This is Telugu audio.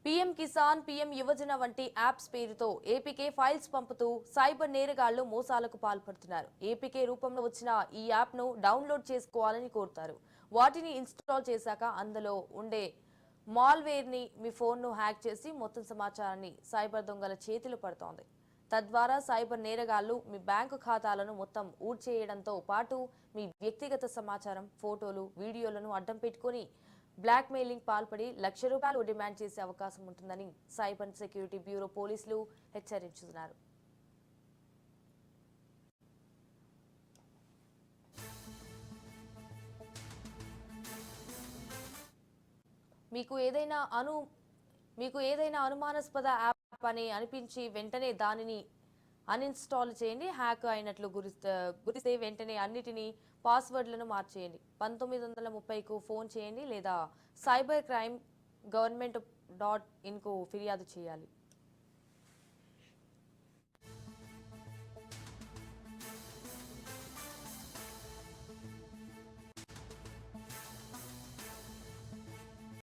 పీఎం కిసాన్, పీఎం యువజన వంటి యాప్స్ పేరుతో ఏపీకే ఫైల్స్ పంపుతూ సైబర్ నేరగాళ్లు మోసాలకు పాల్పడుతున్నారు. ఏపీకే రూపంలో వచ్చిన ఈ యాప్ను డౌన్లోడ్ చేసుకోవాలని కోరుతారు. వాటిని ఇన్స్టాల్ చేశాక అందులో ఉండే మాల్వేర్ని మీ ఫోన్ను హ్యాక్ చేసి మొత్తం సమాచారాన్ని సైబర్ దొంగల చేతిలో పడుతోంది. తద్వారా సైబర్ నేరగాళ్లు మీ బ్యాంకు ఖాతాలను మొత్తం ఊడ్చేయడంతో పాటు మీ వ్యక్తిగత సమాచారం, ఫోటోలు, వీడియోలను అడ్డం పెట్టుకుని బ్లాక్ మెయిలింగ్ పాల్పడి ₹1,00,000 డిమాండ్ చేసే అవకాశం ఉంటుందని సైబర్ సెక్యూరిటీ బ్యూరో పోలీసులు హెచ్చరించుతున్నారు. మీకు ఏదైనా అనుమానాస్పద యాప్ అని అనిపించి వెంటనే దానిని అన్ఇన్స్టాల్ చేయండి. హ్యాక్ అయినట్లు గురిస్తే వెంటనే అన్నిటినీ పాస్వర్డ్లను మార్చేయండి. 1930కు ఫోన్ చేయండి లేదా సైబర్ క్రైమ్ government.in కు ఫిర్యాదు చేయాలి.